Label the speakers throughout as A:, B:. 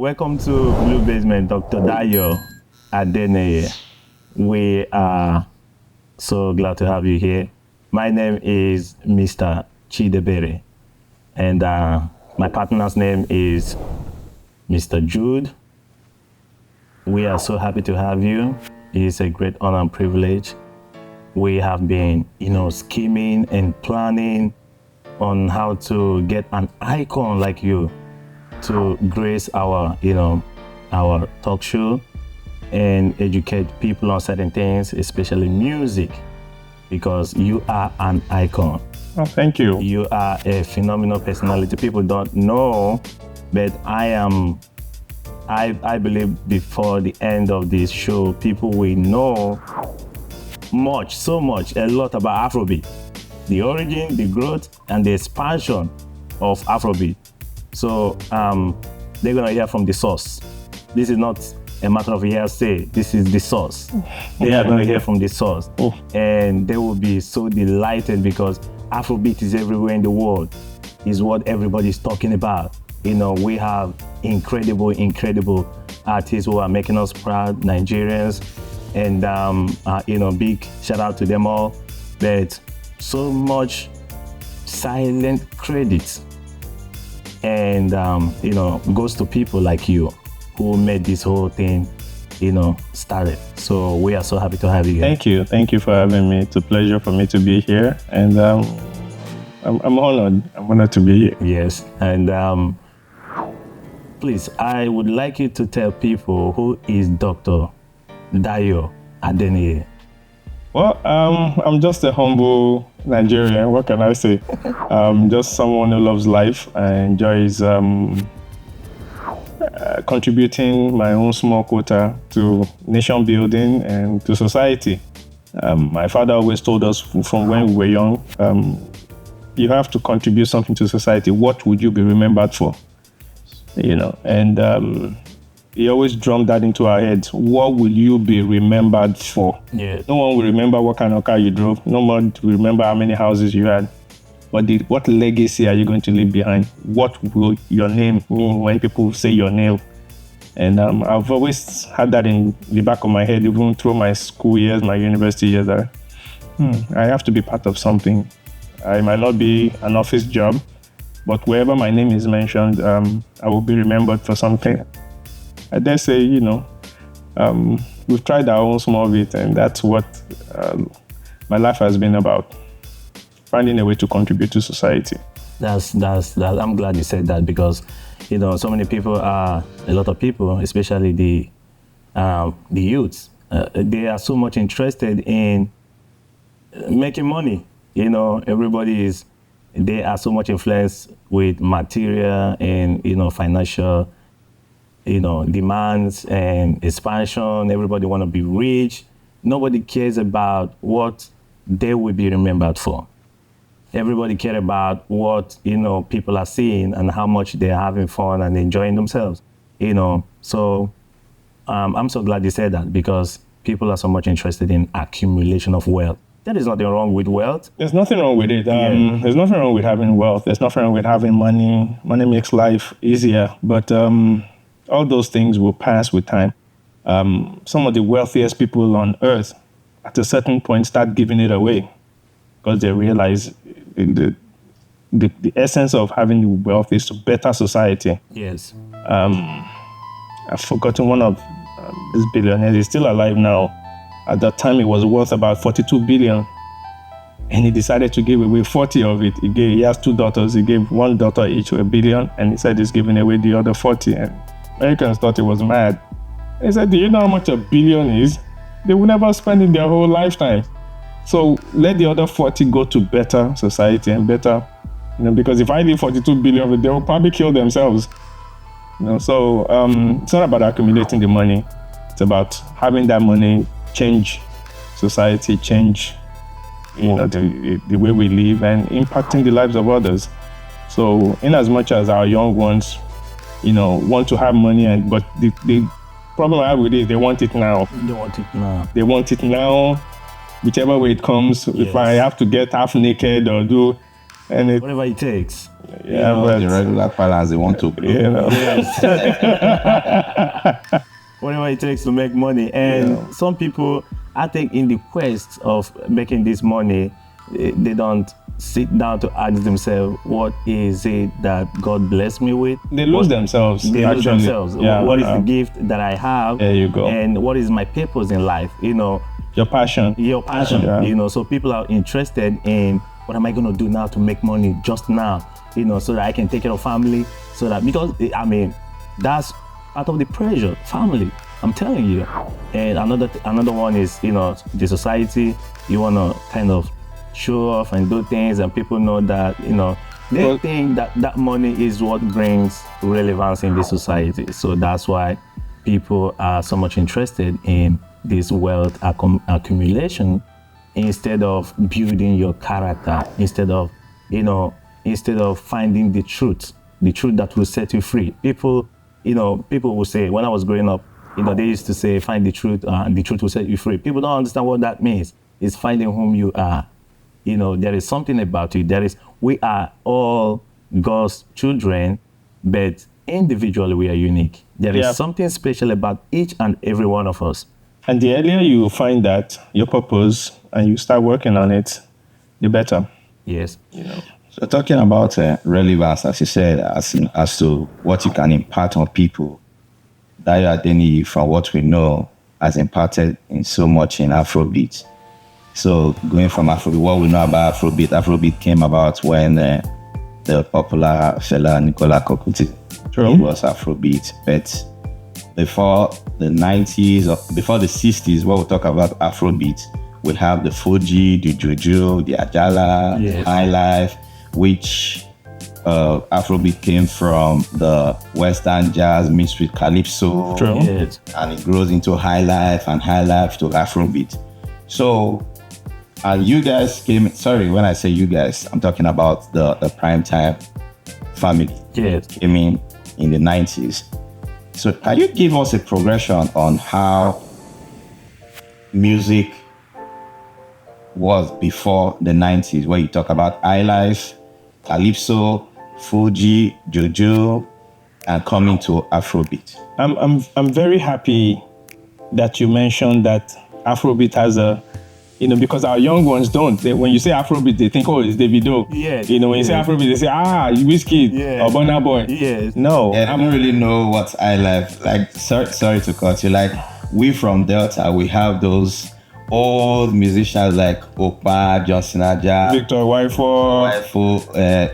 A: Welcome to Blue Basement, Dr. Dio Aden. We are so glad to have you here. My name is Mr. Chidebere, and my partner's name is Mr. Jude. We are so happy to have you. It's a great honor and privilege. We have been, scheming and planning on how to get an icon like you to grace our, our talk show and educate people on certain things, especially music, because you are an icon.
B: Oh, thank you.
A: You are a phenomenal personality. People don't know, but I believe before the end of this show, people will know a lot about Afrobeat, the origin, the growth, and the expansion of Afrobeat. So they're gonna hear from the source. This is not a matter of hearsay. This is the source. They are gonna hear from the source, and they will be so delighted because Afrobeat is everywhere in the world. Is what everybody's talking about. We have incredible artists who are making us proud, Nigerians, and big shout out to them all. But so much silent credit, and goes to people like you who made this whole thing started. So we are so happy to have you here.
B: Thank you for having me. It's a pleasure for me to be here, and I'm honored to be here.
A: Yes, and please, I would like you to tell people who is Dr. Dio Aden.
B: Well, I'm just a humble Nigerian. What can I say? Just someone who loves life and enjoys contributing my own small quota to nation building and to society. My father always told us from when we were young, you have to contribute something to society. What would you be remembered for? And he always drummed that into our heads. What will you be remembered for?
A: Yeah.
B: No one will remember what kind of car you drove. No one will remember how many houses you had. But what legacy are you going to leave behind? What will your name mean when people say your name? And I've always had that in the back of my head, even through my school years, my university years, that I have to be part of something. I might not be an office job, but wherever my name is mentioned, I will be remembered for something. I dare say, we've tried our own small bit, and that's what my life has been about, finding a way to contribute to society.
A: That's. I'm glad you said that because, so many people a lot of people, especially the youths, they are so much interested in making money. They are so much influenced with material and, financial, demands and expansion. Everybody want to be rich. Nobody cares about what they will be remembered for. Everybody cares about what, people are seeing and how much they're having fun and enjoying themselves, So I'm so glad you said that because people are so much interested in accumulation of wealth. There is nothing wrong with wealth.
B: There's nothing wrong with it. There's nothing wrong with having wealth. There's nothing wrong with having money. Money makes life easier. But all those things will pass with time. Some of the wealthiest people on earth, at a certain point, start giving it away because they realize the essence of having wealth is to better society.
A: Yes.
B: I've forgotten one of these billionaires. He's still alive now. At that time, it was worth about 42 billion. And he decided to give away 40 of it. He has two daughters. He gave one daughter each $1 billion. And he said he's giving away the other 40. And Americans thought he was mad. He said, do you know how much $1 billion is? They will never spend in their whole lifetime. So let the other 40 go to better society and better, because if I leave 42 billion of it, they will probably kill themselves. So it's not about accumulating the money. It's about having that money change society, change the way we live and impacting the lives of others. So in as much as our young ones, want to have money, but the problem I have with it is they want it now. They want it now, whichever way it comes. Yes. If I have to get half naked or do
A: whatever it takes.
B: Yeah,
C: The regular palace they want to blow.
A: Whatever it takes to make money. And some people, I think, in the quest of making this money, they don't sit down to ask themselves, what is it that God blessed me with?
B: They lose themselves.
A: They lose themselves.
B: Yeah.
A: What is the gift that I have?
B: There you go.
A: And what is my purpose in life?
B: Your passion.
A: Yeah. So people are interested in, what am I going to do now to make money just now? So that I can take care of family. So that, because that's part of the pressure, family. I'm telling you. And another one is, the society. You want to kind of show off and do things, and people know that, they think that money is what brings relevance in the society. So that's why people are so much interested in this wealth accumulation, instead of building your character, instead of finding the truth that will set you free. People will say, when I was growing up, they used to say, find the truth, and the truth will set you free. People don't understand what that means. It's finding whom you are. There is something about you. We are all God's children, but individually we are unique. There is something special about each and every one of us.
B: And the earlier you find that, your purpose, and you start working on it, the better.
A: Yes.
C: So talking about relevance, as you said, as to what you can impart on people, Dio Aden, from what we know, has imparted in so much in Afrobeat. So going from Afrobeat, what we know about Afrobeat came about when the popular fella Nicola Kokuti, it was Afrobeat. But before the 90s or before the 60s, what we talk about Afrobeat, we have the Fuji, the Juju, the Ajala, the High Life, which Afrobeat came from the Western jazz mixed with Calypso.
A: Yes.
C: And it grows into High Life, and High Life to Afrobeat. So, and you guys when I say you guys, I'm talking about the Primetime family.
A: Yes.
C: Came in the 90s. So can you give us a progression on how music was before the 90s, where you talk about High Life, Calypso, Fuji, Juju, and coming to Afrobeat?
B: I'm very happy that you mentioned that Afrobeat has a, because our young ones don't. When you say Afrobeat, they think, it's Davido.
A: Yes.
B: When you say Afrobeat, they say, Wizkid or Burna Boy.
A: Yes.
B: No.
C: Yeah, I don't really know what's High Life. Like, sorry to cut you. Like, we from Delta, we have those old musicians like Opa, Johnson Aja,
B: Victor Waifo,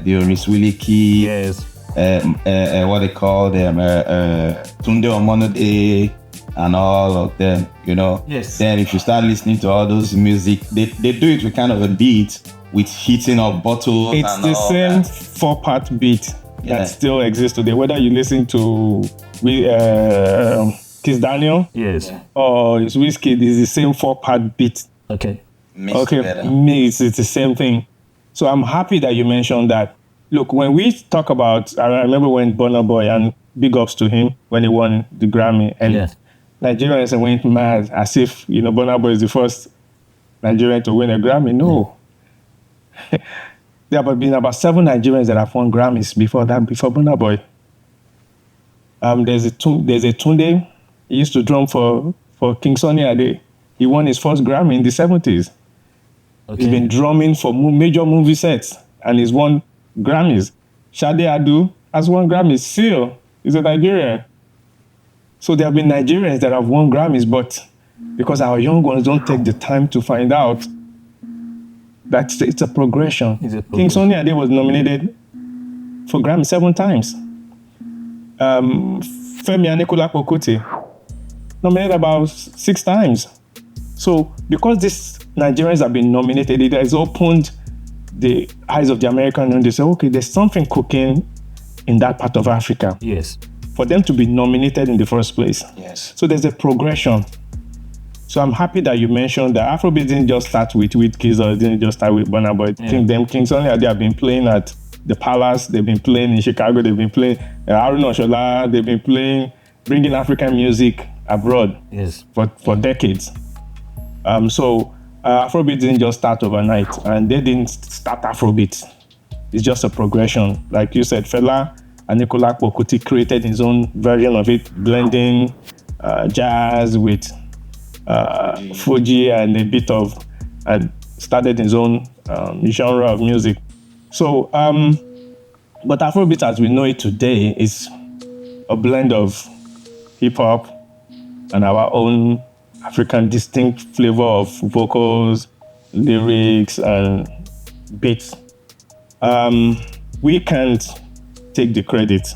C: Diomis Willie Key,
A: yes,
C: what they call them, Tunde Omonode, and all of them,
A: Yes.
C: Then if you start listening to all those music, they do it with kind of a beat with hitting of bottles.
B: It's
C: and
B: the
C: all
B: same
C: that.
B: 4-part beat that still exists today. Whether you listen to Kiss Daniel,
A: yes,
B: or it's Wizkid, it's the same 4-part beat.
A: Okay.
B: It's the same thing. So I'm happy that you mentioned that. Look, when we talk about, I remember when Burna Boy, and big ups to him when he won the Grammy, and Nigerians went mad as if Burna Boy is the first Nigerian to win a Grammy. No. There have been about 7 Nigerians that have won Grammys before Burna Boy. There's a Tunde. He used to drum for King Sunny Ade. He won his first Grammy in the 70s. Okay. He's been drumming for major movie sets, and he's won Grammys. Shade Adu has won Grammys. Seal is a Nigerian. So there have been Nigerians that have won Grammys, but because our young ones don't take the time to find out, it's a progression. King Sunny Ade was nominated for Grammy 7 times. Femi Anikulapo Kuti nominated about 6 times. So because these Nigerians have been nominated, it has opened the eyes of the Americans, and they say, okay, there's something cooking in that part of Africa.
A: Yes.
B: For them to be nominated in the first place.
C: Yes.
B: So there's a progression. So I'm happy that you mentioned that Afrobeat didn't just start with Kids, or it didn't just start with Burna Boy. King Sunny Ade have been playing at the Palace, they've been playing in Chicago, they've been playing Haruna Oshola, they've been playing, bringing African music abroad for decades. So Afrobeat didn't just start overnight, and they didn't start Afrobeat. It's just a progression. Like you said, Fela Anikulapo Kuti created his own version of it, blending jazz with Fuji and a bit of, and started his own genre of music. So, but Afrobeat as we know it today is a blend of hip hop and our own African distinct flavor of vocals, lyrics, and beats. We can't take the credit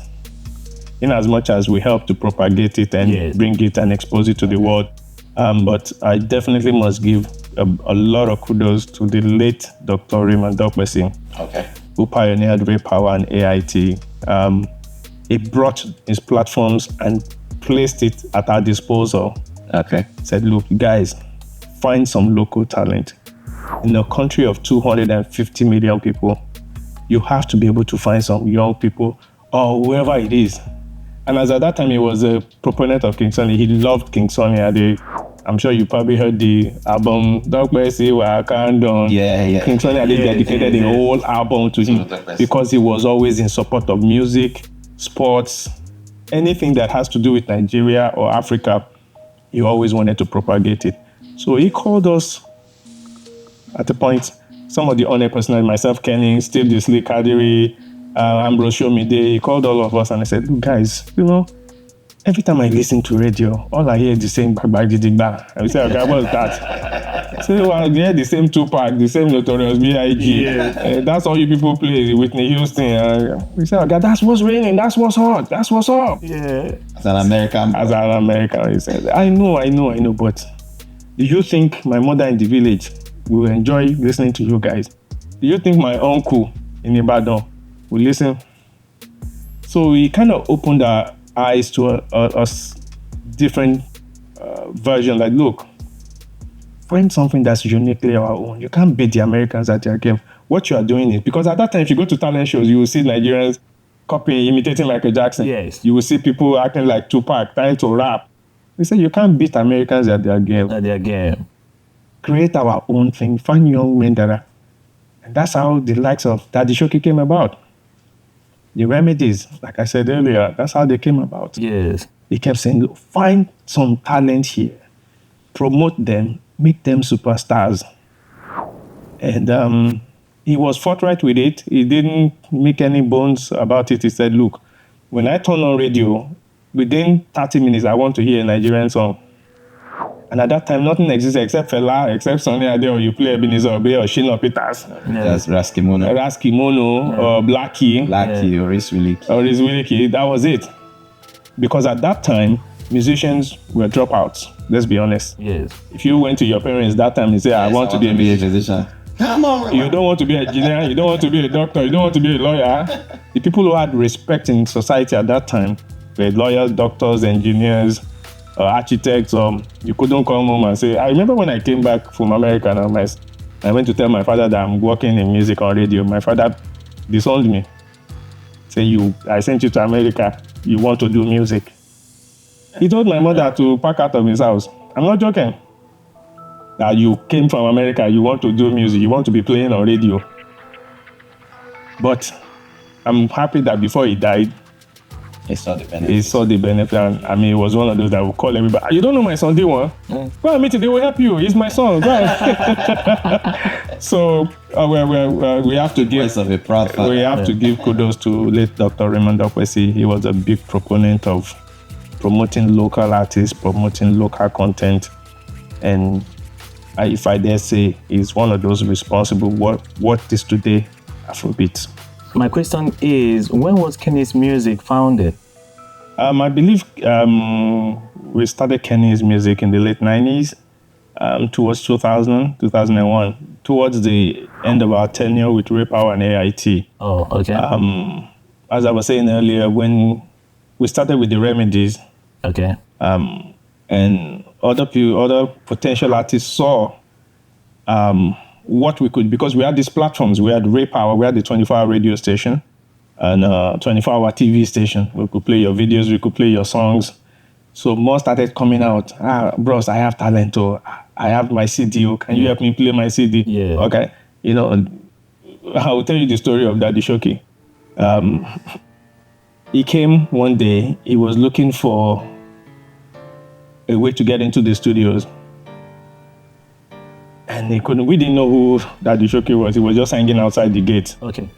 B: in as much as we help to propagate it and bring it and expose it to the world. But I definitely must give a lot of kudos to the late Dr. Raymond Dokbesi, who pioneered Ray Power and AIT. He brought his platforms and placed it at our disposal. Said, look, guys, find some local talent. In a country of 250 million people, you have to be able to find some young people or whoever it is. And as at that time, he was a proponent of King Sunny. He loved King Sunny. I'm sure you probably heard the album Dokbesi Wakandon. King Sunny dedicated the whole album to him because he was always in support of music, sports, anything that has to do with Nigeria or Africa. He always wanted to propagate it. So he called us at a point, some of the honor personnel, myself, Kenny, Steve Disley, Kadiri, Ambrose Shomide, he called all of us and I said, look, guys, every time I listen to radio, all I hear is the same bag. I say, okay, what's that? I say, well, I hear the same Tupac, the same Notorious B.I.G. That's all you people play, Whitney Houston. We say, okay, that's what's raining, that's what's hot, that's what's up.
C: As an American,
B: he said, I know, but do you think my mother in the village will enjoy listening to you guys? Do you think my uncle in Ibadan will listen? So we kind of opened our eyes to a different version. Like, look, find something that's uniquely our own. You can't beat the Americans at their game. What you are doing is, because at that time, if you go to talent shows, you will see Nigerians copying, imitating Michael Jackson. You will see people acting like Tupac, trying to rap. We say you can't beat Americans at their game. Create our own thing. Find young men that are, and that's how the likes of Daddy Shoki came about. The remedies, like I said earlier, that's how they came about. He kept saying, look, find some talent here, promote them, make them superstars. And he was forthright with it. He didn't make any bones about it. He said, look, when I turn on radio, within 30 minutes, I want to hear a Nigerian song. And at that time, nothing existed except Fela, except Sunny Ade, or you play Ebenezer Obey or Shina Peters.
C: That's Raskimono,
B: or Blackie,
C: Oris
B: Willie. That was it. Because at that time, musicians were dropouts. Let's be honest. If you went to your parents that time and said, I want to be a musician.
C: Come on,
B: you don't want to be a engineer, you don't want to be a doctor, you don't want to be a lawyer. The people who had respect in society at that time were lawyers, doctors, engineers, architects. You couldn't come home and say, I remember when I came back from America and I went to tell my father that I'm working in music on radio. My father disowned me. Say, I sent you to America, you want to do music. He told my mother to pack out of his house. I'm not joking. That you came from America, you want to do music, you want to be playing on radio. But I'm happy that before he died,
C: he saw the benefit.
B: And I mean, he was one of those that would call everybody. You don't know my son, D1? Go and meet him, they will help you. He's my son. Go ahead. So we have to give.
C: Of a proud father.
B: We have to give kudos to late Dr. Raymond Dokbesi. He was a big proponent of promoting local artists, promoting local content, and if I dare say, he's one of those responsible what is today Afrobeat.
A: My question is, when was Kenny's music founded?
B: I believe we started Kenny's music in the late 90s, towards 2000, 2001, towards the end of our tenure with Ray Power and AIT.
A: Oh, okay.
B: As I was saying earlier, when we started with the remedies,
A: okay,
B: and other potential artists saw what we could, because we had these platforms. We had Ray Power, we had the 24-hour radio station and 24-hour TV station. We could play your videos, we could play your songs. So more started coming out. Bros, I have talent, or I have my CD. Can you help me play my CD?
A: Yeah.
B: Okay. I will tell you the story of Daddy Shoki. He came one day, he was looking for a way to get into the studios. And we didn't know who Daddy Shoki was. He was just hanging outside the gate.
A: Okay.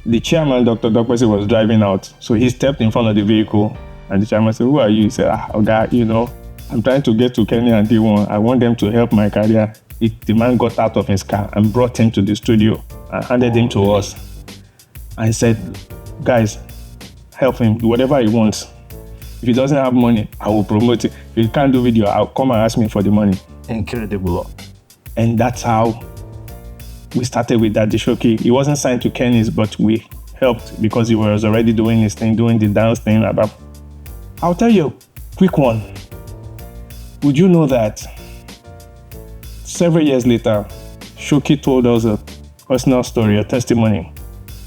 B: The chairman, Dr. Dokpesi, was driving out. So he stepped in front of the vehicle. And the chairman said, "Who are you?" He said, "Oga, I'm trying to get to Kenya and D1. I want them to help my career." The man got out of his car and brought him to the studio and handed him to us. And said, "Guys, help him, do whatever he wants. If he doesn't have money, I will promote it. If he can't do video, I'll come and ask me for the money."
A: Incredible.
B: And that's how we started with Daddy Shoki. He wasn't signed to Kenny's, but we helped because he was already doing his thing, doing the dance thing. I'll tell you a quick one. Would you know that several years later, Shoki told us a personal story, a testimony.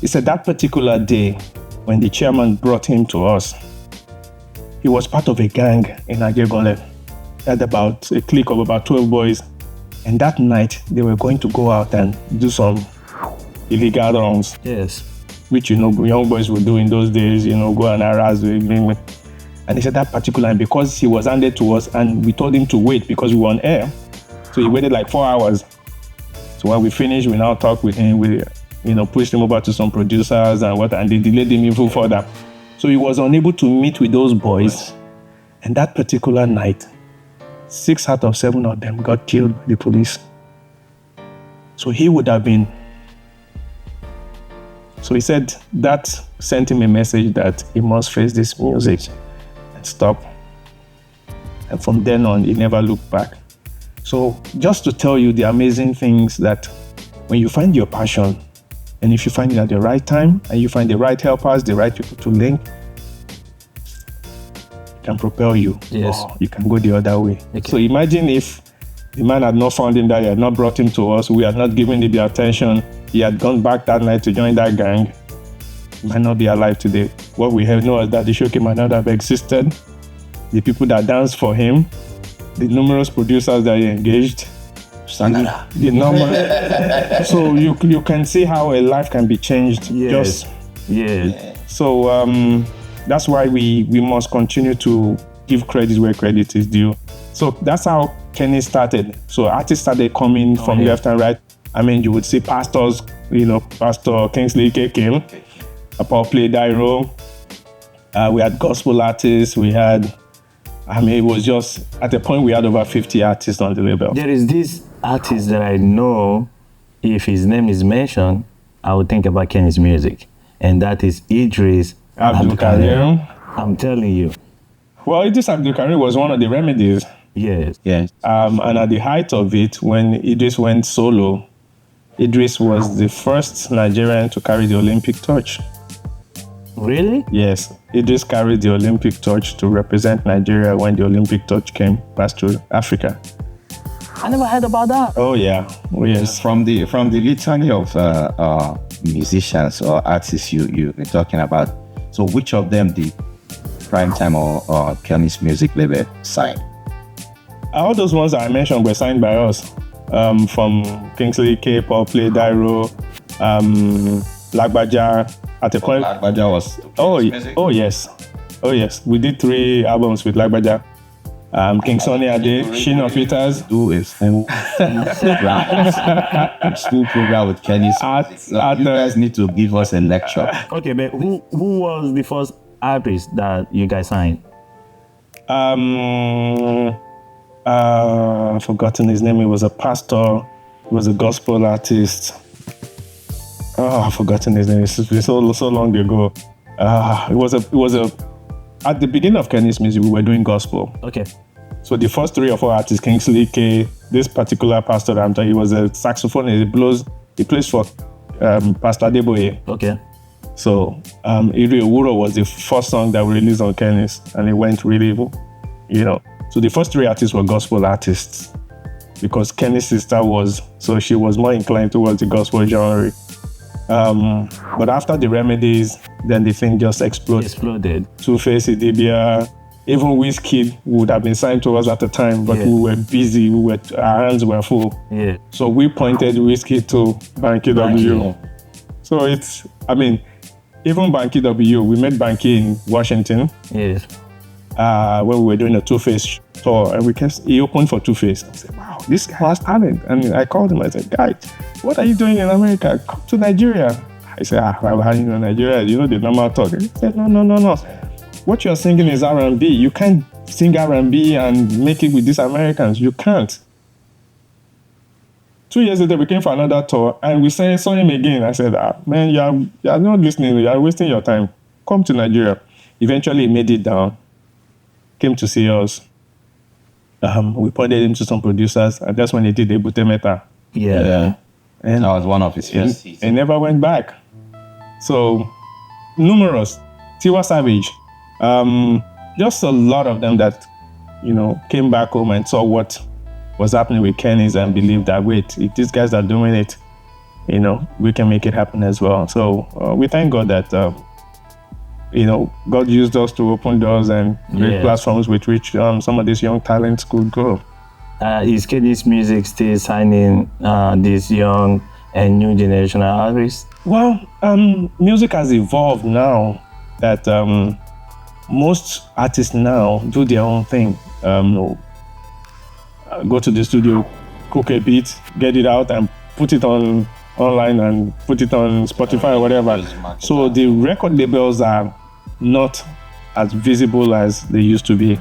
B: He said that particular day, when the chairman brought him to us, he was part of a gang in Agegole. He had about a clique of about 12 boys. And that night, they were going to go out and do some illegal runs.
A: Yes.
B: Which, young boys would do in those days, go and harass. And he said that particular night, because he was handed to us and we told him to wait because we were on air. So he waited like 4 hours. So when we finished, we now talked with him. We, pushed him over to some producers and they delayed him even further. So he was unable to meet with those boys. And that particular night, 6 out of 7 of them got killed by the police. So he would have been. So he said that sent him a message that he must face this music and stop. And from then on, he never looked back. So just to tell you the amazing things that when you find your passion, and if you find it at the right time, and you find the right helpers, the right people to link, can propel you.
A: Yes.
B: You can go the other way.
A: Okay.
B: So imagine if the man had not found him that, he had not brought him to us, we had not given him the attention, he had gone back that night to join that gang, he might not be alive today. What we have known is that the Shoki might not have existed. The people that danced for him, the numerous producers that he engaged, the number. So you can see how a life can be changed.
A: Yes.
B: So that's why we must continue to give credit where credit is due. So that's how Kenny started. So artists started coming from left and right. I mean, you would see pastors, Pastor Kingsley K came, Paul played that role. We had gospel artists, it was just, at a point we had over 50 artists on the label.
A: There is this artist that I know, if his name is mentioned, I would think about Kenny's music. And that is Idris Abdulkarim. I'm telling you.
B: Well, Idris Abdulkarim was one of the remedies.
A: Yes.
B: And at the height of it, when Idris went solo, Idris was the first Nigerian to carry the Olympic torch.
A: Really?
B: Yes. Idris carried the Olympic torch to represent Nigeria when the Olympic torch came past through Africa.
A: I never heard about that.
B: Oh, yeah. Oh, yes.
C: From the litany of musicians or artists you've been talking about, so which of them did Primetime or Kenny's music label sign?
B: All those ones that I mentioned were signed by us. From Kingsley K, Paul Play, Dairo, Lagbaja. At a point,
C: Lagbaja was.
B: Oh yes. We did 3 albums with Lagbaja. King Sonny Ade, Shino Peters.
C: Do a full program with Kenny's. You guys need to give us a lecture.
A: Okay, but who was the first artist that you guys signed?
B: I've forgotten his name. He was a pastor. He was a gospel artist. I've forgotten his name. It's been so long ago. It was a. At the beginning of Kenny's music, we were doing gospel.
A: Okay.
B: So the first 3 or 4 artists, Kingsley K, this particular pastor, he was a saxophonist. He plays for Pastor Adeboye.
A: Okay.
B: So Iri Owuro was the first song that we released on Kenny's, and it went really, So the first 3 artists were gospel artists, because Kenny's sister she was more inclined towards the gospel genre. But after the remedies, then the thing just exploded. Two-Face, Idibia, even Wizkid would have been signed to us at the time, but we were busy. Our hands were full.
A: Yeah.
B: So we pointed Wizkid to Banky W. So it's, I mean, even Banky W, we met Banky in Washington.
A: Yes.
B: When we were doing a Two-Face tour, and he opened for Two-Face. I said, wow, this guy has talent. And I called him, I said, guy, what are you doing in America? Come to Nigeria. I said, how are you in Nigeria? You know the normal talk. He said, no. What you're singing is R&B. You can't sing R&B and make it with these Americans. You can't. 2 years later, we came for another tour, and we saw him again. I said, man, you're not listening. You're wasting your time. Come to Nigeria. Eventually, he made it down. Came to see us. We pointed him to some producers, and that's when he did Ebute Meta.
A: Yeah.
C: And that was one of his first hits.
B: He never went back. So, numerous. Tiwa Savage. Just a lot of them that, came back home and saw what was happening with Kenny's and believed that, wait, if these guys are doing it, we can make it happen as well. So we thank God that, God used us to open doors and create platforms with which some of these young talents could grow.
A: Is Kenny's music still signing these young and new generation artists?
B: Well, music has evolved now that most artists now do their own thing. Go to the studio, cook a beat, get it out, and put it online and put it on Spotify or whatever. So the record labels are not as visible as they used to be.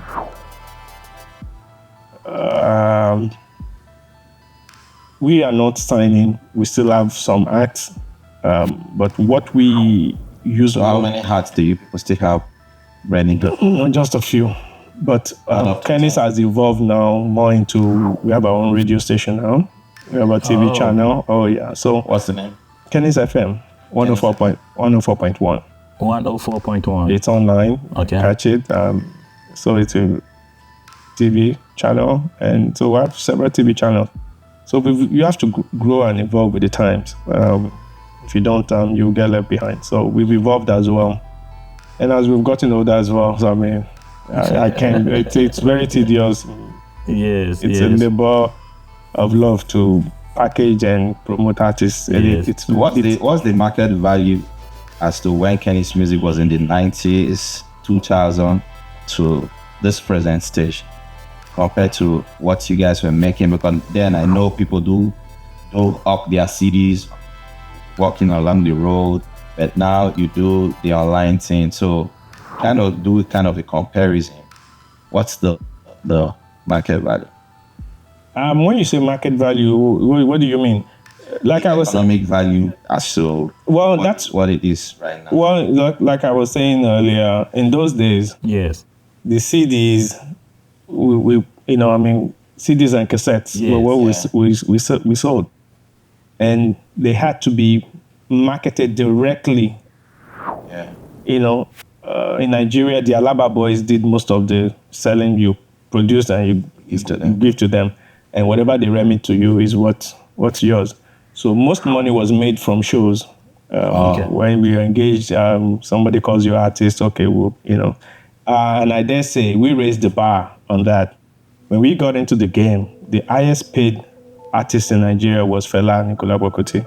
B: We are not signing. We still have some acts, but what we use.
C: So how many hats do you people still have running?
B: Just a few. But Kenny's has evolved now more into, we have our own radio station now. We have a TV channel. Oh, yeah. So
C: What's the name?
B: Kenny's FM, 104.1.
A: 104.1.
B: It's online.
A: Okay.
B: Catch it. So it's a TV channel. And so we have several TV channels. So you have to grow and evolve with the times. If you don't, you'll get left behind. So we've evolved as well. And as we've gotten older as well, so I mean, I can't. It's very tedious.
A: Yes,
B: it's a labor of love to package and promote artists.
A: Yes.
C: What's the market value as to when Kenny's music was in the 90s, 2000 to this present stage compared to what you guys were making? Because then I know people do up their CDs walking along the road, but now you do the online thing. So kind of a comparison. What's the market value?
B: When you say market value, what do you mean? Like I was
C: economic value as to
B: that's
C: what it is right now.
B: Well, like I was saying earlier, in those days,
A: yes,
B: the CDs, CDs and cassettes were what we sold, and they had to be marketed directly.
C: Yeah.
B: In Nigeria, the Alaba boys did most of the selling. You produce and you give to them, and whatever they remit to you is what's yours. So most money was made from shows. When we are engaged, somebody calls you artist. Okay, and I dare say we raised the bar on that. When we got into the game, the highest paid artist in Nigeria was Fela Anikulapo-Kuti.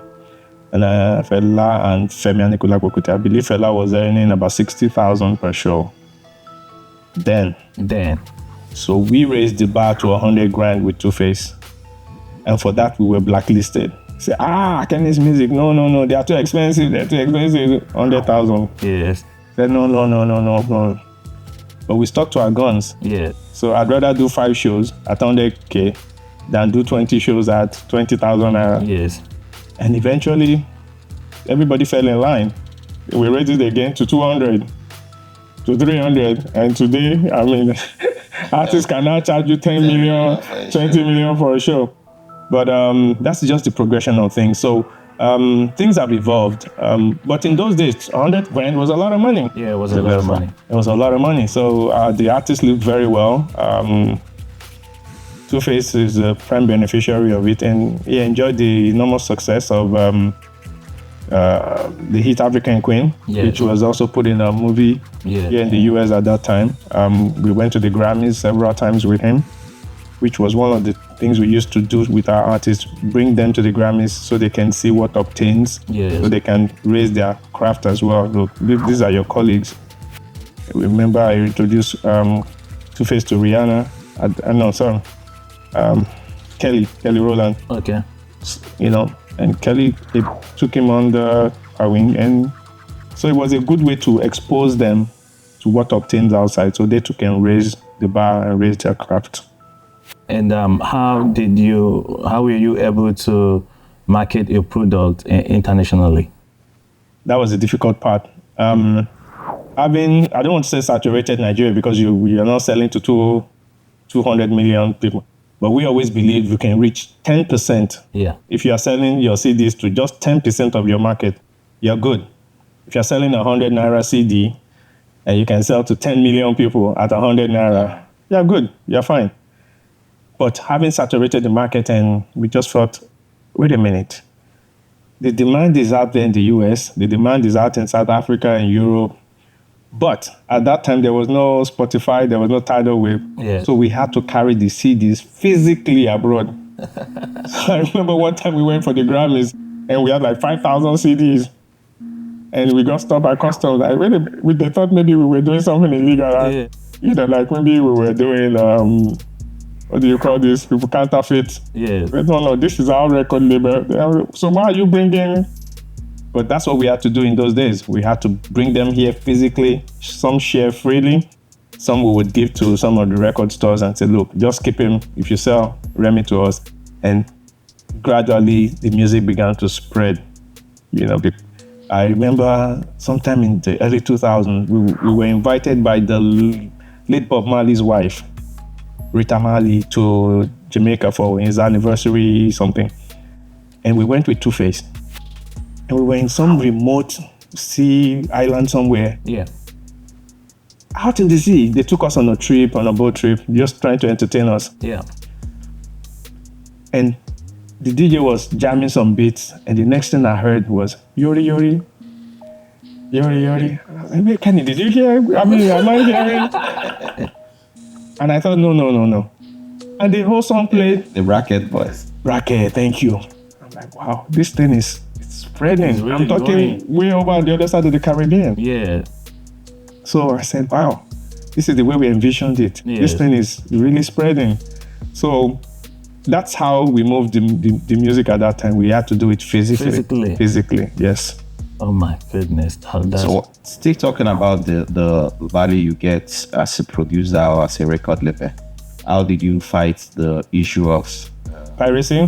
B: And Fela and Femi Anikulapo-Kuti. I believe Fela was earning about 60,000 per show. Then. So we raised the bar to 100 grand with Two-Face. And for that, we were blacklisted. Say, Kenny's music, no, they are too expensive, 100,000.
A: Yes.
B: Said, no. But we stuck to our guns.
A: Yeah.
B: So I'd rather do 5 shows at 100K than do 20 shows at 20,000.
A: Yes.
B: And eventually, everybody fell in line. We raised it again to 200, to 300. And today, artists can now charge you 10 million, 20 million for a show. But that's just the progression of things. So things have evolved. But in those days, 100 grand was a lot of money.
A: Yeah, it was a lot of money.
B: It was a lot of money. So the artists lived very well. Two-Face is a prime beneficiary of it, and he enjoyed the enormous success of the hit African Queen, which was also put in a movie here in the US at that time. We went to the Grammys several times with him. which was one of the things we used to do with our artists, bring them to the Grammys so they can see what obtains, so they can raise their craft as well. Look, these are your colleagues. Remember I introduced Two-Face to Rihanna. Kelly Rowland.
A: Okay.
B: You know, and Kelly, they took him under our wing, and so it was a good way to expose them to what obtains outside, so they too can raise the bar and raise their craft.
A: And how were you able to market your product internationally?
B: That was the difficult part. I don't want to say saturated Nigeria because we are not selling to 200 million people. But we always believe you can reach 10%.
A: Yeah.
B: If you are selling your CDs to just 10% of your market, you're good. If you're selling a 100 Naira CD and you can sell to 10 million people at 100 Naira, you're good, you're fine. But having saturated the market, and we just thought, wait a minute. The demand is out there in the US, the demand is out in South Africa and Europe. But at that time, there was no Spotify, there was no Tidal Wave.
A: Yeah.
B: So we had to carry the CDs physically abroad. So I remember one time we went for the Grammys and we had like 5,000 CDs. And we got stopped by customs. They thought maybe we were doing something illegal.
A: Yeah.
B: Like maybe we were doing, what do you call this? People counterfeit.
A: Yeah.
B: No, this is our record label. So why are you bringing? But that's what we had to do in those days. We had to bring them here physically, some share freely, some we would give to some of the record stores and say, look, just keep him. If you sell, rent it to us. And gradually, the music began to spread. You know, I remember sometime in the early 2000s, we were invited by the late Bob Marley's wife, Rita Marley, to Jamaica for his anniversary something. And we went with Two-Face. And we were in some remote sea island somewhere.
A: Yeah.
B: Out in the sea. They took us on a boat trip, just trying to entertain us.
A: Yeah.
B: And the DJ was jamming some beats, and the next thing I heard was Yori Yori. Yori Yori. I was like, wait, Kenny, did you hear? Am I hearing? And I thought, no. And the whole song played.
C: The Racket Boys.
B: Racket, thank you. I'm like, wow, this thing is spreading.
A: Really
B: I'm talking way over on the other side of the Caribbean.
A: Yeah.
B: So I said, wow, this is the way we envisioned it.
A: Yes.
B: This thing is really spreading. So that's how we moved the music at that time. We had to do it physically. Physically, yes.
A: Oh my goodness.
C: So still talking about the value you get as a producer or as a record label. How did you fight the issue of
B: piracy?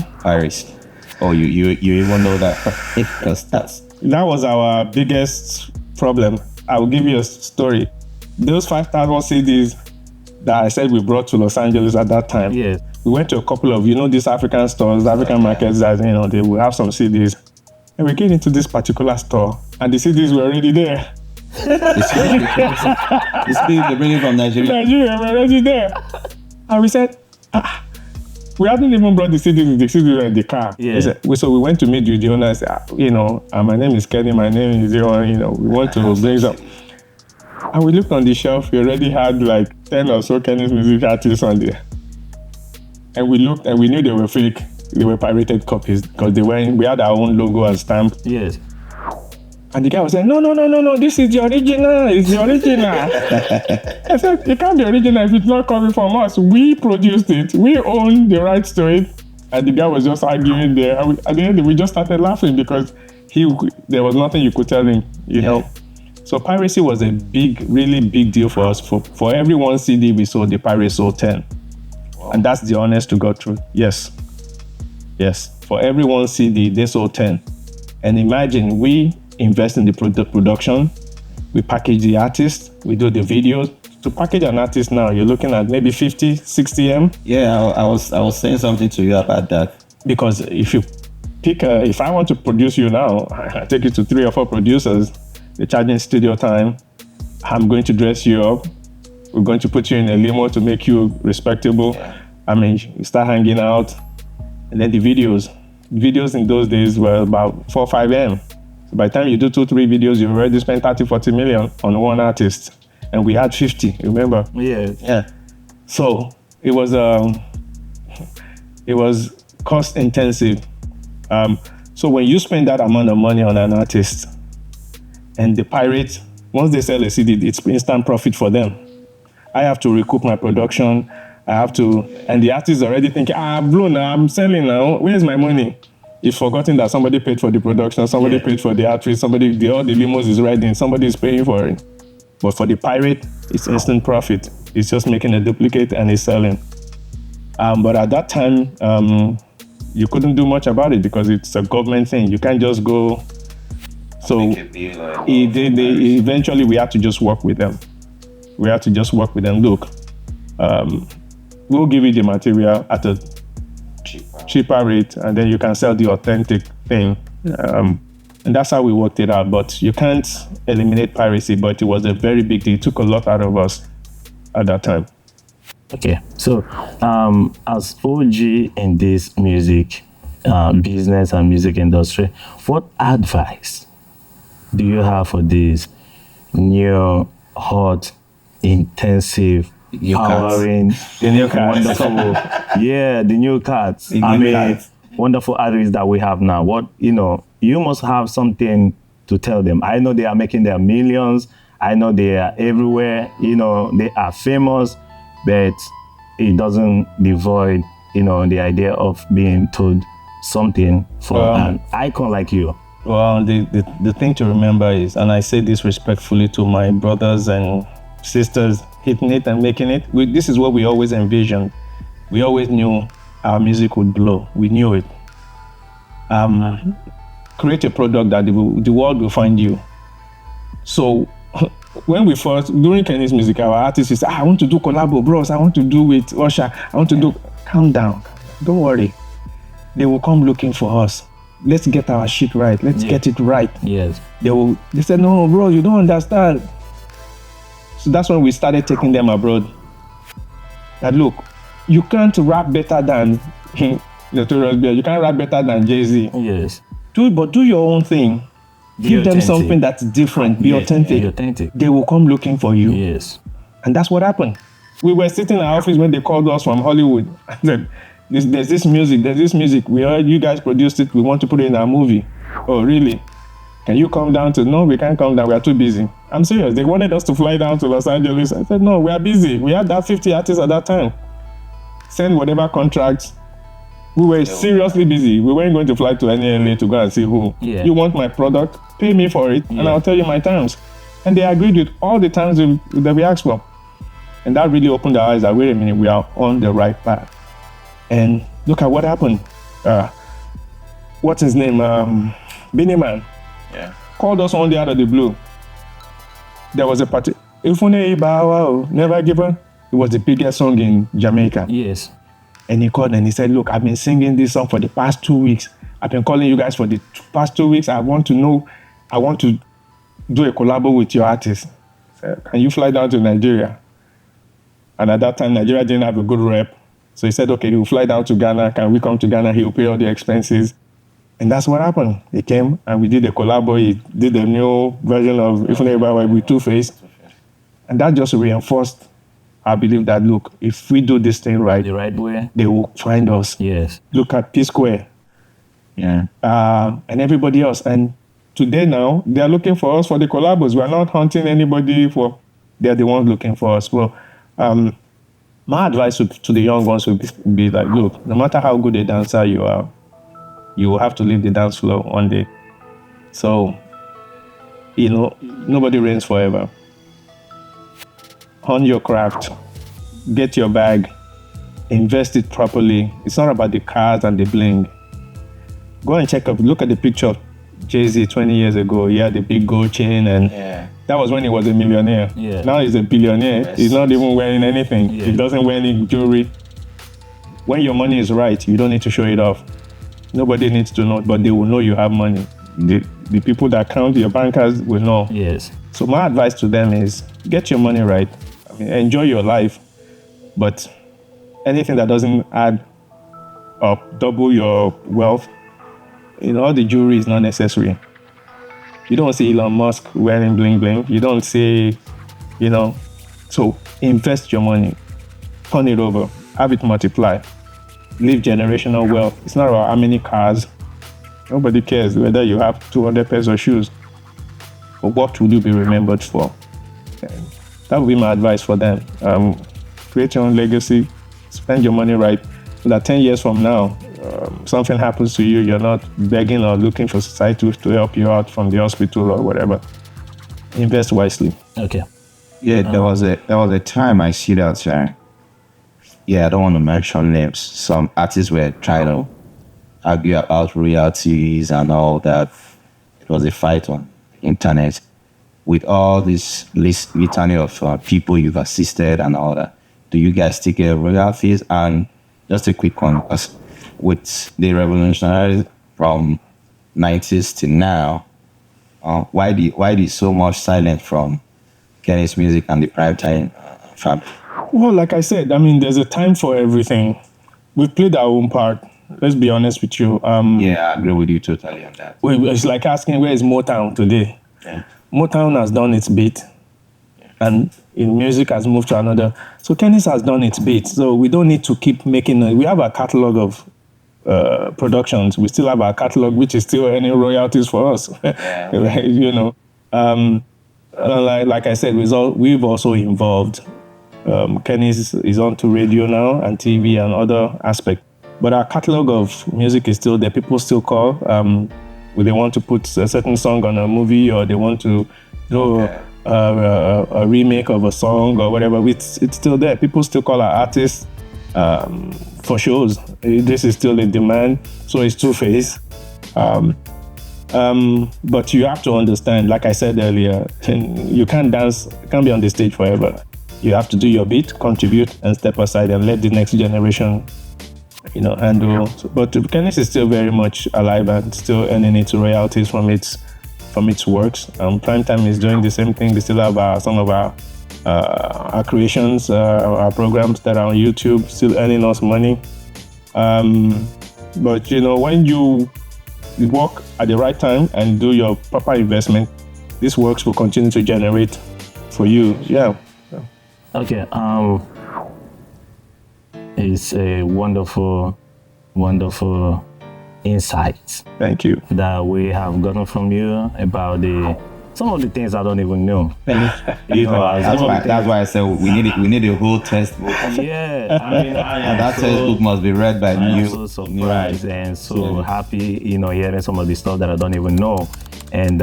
C: Oh, you even know that? Because
B: that was our biggest problem. I will give you a story. Those 5,000 CDs that I said we brought to Los Angeles at that time.
A: Yes.
B: We went to a couple of, these African stores, African markets that, they will have some CDs. And we came into this particular store and the CDs were already there.
C: The CDs they bring it from Nigeria.
B: Nigeria were already there. And we said, we hadn't even brought the CDs were in the car.
A: Yeah.
B: So we went to meet with the owner and said, my name is Kenny, my name is we want to bring some. And we looked on the shelf, we already had like 10 or so Kenny's music artists on there. And we looked and we knew they were fake. They were pirated copies because we had our own logo and stamp.
A: Yes.
B: And the guy was saying, no, this is the original. It's the original. I said, it can't be original if it's not coming from us. We produced it. We own the rights to it. And the guy was just arguing there. And at the end, we just started laughing because there was nothing you could tell him, you know. So piracy was a really big deal for us. For every one CD we sold, the pirate sold 10. Wow. And that's the honest to God truth. Yes. For every one CD, they sold 10. And imagine, we invest in the production, we package the artist, we do the videos. To package an artist now, you're looking at maybe 50, 60 M.
C: Yeah, I was saying something to you about that.
B: Because if you pick if I want to produce you now, I take you to 3 or 4 producers, they're charging studio time. I'm going to dress you up. We're going to put you in a limo to make you respectable. Yeah. You start hanging out. And then the videos in those days were about 4 or 5 M. So by the time you do 2, 3 videos, you've already spent 30, 40 million on one artist. And we had 50, remember?
A: Yeah.
B: So it was It was cost intensive. So when you spend that amount of money on an artist, and the pirate, once they sell a CD, it's instant profit for them. I have to recoup my production. I have to, and the artist is already thinking, I'm blown now, I'm selling now. Where's my money? He's forgotten that somebody paid for the production, somebody paid for the artist, all the limos is riding, somebody is paying for it. But for the pirate, it's instant profit. It's just making a duplicate and it's selling. But at that time, you couldn't do much about it because it's a government thing. You can't just go. So eventually we had to just work with them. Look, we'll give you the material at a cheaper rate, and then you can sell the authentic thing. And that's how we worked it out. But you can't eliminate piracy, but it was a very big deal. It took a lot out of us at that time.
A: Okay, so as OG in this music business and music industry, what advice do you have for this new, hot, intensive, powering,
C: The new cats.
A: wonderful, the new cats?
C: The new cats.
A: Wonderful artists that we have now. What, you must have something to tell them. I know they are making their millions. I know they are everywhere. They are famous, but it doesn't devoid, the idea of being told something from an icon like you.
B: Well, the thing to remember is, and I say this respectfully to my brothers and sisters hitting it and making it, this is what we always envisioned. We always knew our music would blow. We knew it. Create a product that the world will find you. So when we first, during Kenny's music, our artists say, I want to do collabo, bros. I want to do with Usher. I want to do, calm down. Don't worry. They will come looking for us. Let's get our shit right. Let's get it right.
A: Yes.
B: They said, no, bro, you don't understand. So that's when we started taking them abroad. That look, you can't rap better than Notorious B.I.G. You can't rap better than Jay-Z.
A: Yes.
B: But do your own thing. Give them something that's different. Be authentic.
A: Be authentic.
B: They will come looking for you.
A: Yes.
B: And that's what happened. We were sitting in our office when they called us from Hollywood. I said, there's this music. We heard you guys produced it. We want to put it in our movie. Oh, really? Can you come down to? No, we can't come down. We are too busy. I'm serious. They wanted us to fly down to Los Angeles. I said, no, we are busy. We had that 50 artists at that time. Send whatever contracts. We were seriously busy. We weren't going to fly to any LA to go and see who.
A: Yeah.
B: You want my product? Pay me for it, and I'll tell you my terms. And they agreed with all the terms that we asked for. And that really opened our eyes that, wait a minute, we are on the right path. And look at what happened. What's his name? Beenie Man.
C: Yeah.
B: Called us one day out of the blue. There was a party. Never Give Up. It was the biggest song in Jamaica.
A: Yes.
B: And he called and he said, look, I've been singing this song for the past 2 weeks. I've been calling you guys for the past 2 weeks. I want to do a collabo with your artist. Can you fly down to Nigeria? And at that time, Nigeria didn't have a good rep. So he said, okay, he'll fly down to Ghana. Can we come to Ghana? He'll pay all the expenses. And that's what happened. He came and we did a collabo. He did a new version of Ifune with Two-Face. And that just reinforced our belief that, look, if we do this thing right,
A: The right way.
B: they will find us.
A: Yes.
B: Look at P-Square.
C: Yeah.
B: And everybody else. And today now, they are looking for us for the collabos. We are not hunting anybody for, they're the ones looking for us. Well, my advice to the young ones would be like, look, no matter how good a dancer you are, you will have to leave the dance floor one day. So, nobody reigns forever. Hone your craft, get your bag, invest it properly. It's not about the cars and the bling. Go and look at the picture of Jay-Z 20 years ago. He had the big gold chain, and that was when he was a millionaire.
A: Yeah.
B: Now he's a billionaire.
C: Yes.
B: He's not even wearing anything.
A: Yeah.
B: He doesn't wear any jewelry. When your money is right, you don't need to show it off. Nobody needs to know, but they will know you have money. The people that count, your bankers, will know.
A: Yes.
B: So my advice to them is get your money right. Enjoy your life, but anything that doesn't add up, double your wealth, all the jewelry is not necessary. You don't see Elon Musk wearing bling bling. You don't see, so invest your money, turn it over, have it multiply. leave generational wealth. It's not about how many cars. Nobody cares whether you have 200 pairs of shoes. But what will you be remembered for? That would be my advice for them. Create your own legacy, spend your money right, so that 10 years from now, something happens to you, you're not begging or looking for society to help you out from the hospital or whatever. Invest wisely.
A: Okay.
C: Yeah, there was a time I see that. I don't want to mention names. Some artists were trying to argue about royalties and all that. It was a fight on the internet with all this litany of people you've assisted and all that. Do you guys still get royalties? And just a quick one, with the revolutionaries from 90s to now, why did so much silence from Kenny's music and the primetime family?
B: Well, like I said, I mean, there's a time for everything. We've played our own part. Let's be honest with you.
C: I agree with you totally on that.
B: It's like asking, where is Motown today?
C: Yeah.
B: Motown has done its bit, and in music has moved to another. So Kenny's has done its bit. So we don't need to keep making we have a catalog of productions. We still have our catalog, which is still earning royalties for us.
C: Yeah.
B: Right, you know. Like I said, we've also involved. Kenny's is on to radio now and TV and other aspects. But our catalog of music is still there. People still call. They want to put a certain song on a movie, or they want to do a remake of a song or whatever. It's still there. People still call our artists for shows. This is still in demand. So it's two-faced. But you have to understand, like I said earlier, you can't be on the stage forever. You have to do your bit, contribute, and step aside and let the next generation, handle. But Kennis is still very much alive and still earning its royalties from its works. Primetime is doing the same thing. They still have some of our creations, our programs that are on YouTube, still earning us money. But when you work at the right time and do your proper investment, these works will continue to generate for you. Yeah.
A: Okay. It's a wonderful, wonderful insight.
B: Thank you.
A: That we have gotten from you about some of the things I don't even know.
C: That's why I said we need a whole textbook.
A: Yeah, I mean,
C: and that textbook must be read by
A: I'm
C: you.
A: so surprised and so happy, hearing some of the stuff that I don't even know. And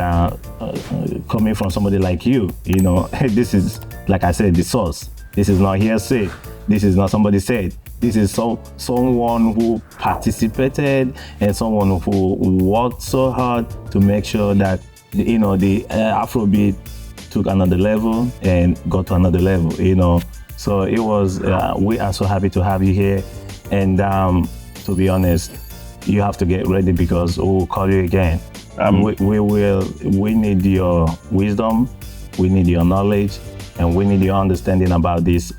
A: coming from somebody like you, this is, like I said, the source. This is not hearsay. This is not somebody said. This is someone who participated and someone who worked so hard to make sure that the Afrobeat took another level and got to another level. So it was. We are so happy to have you here, and to be honest, you have to get ready because we'll call you again. We need your wisdom, we need your knowledge, and we need your understanding about this,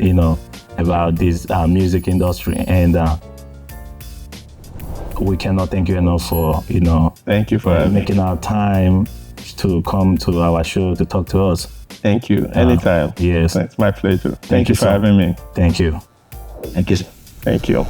A: about this music industry. And we cannot thank you enough for,
B: Thank you for
A: making our time to come to our show to talk to us.
B: Thank you. Anytime.
A: Yes.
B: It's my pleasure. Thank you for having me.
A: Thank you.
C: Thank you.
B: Thank you.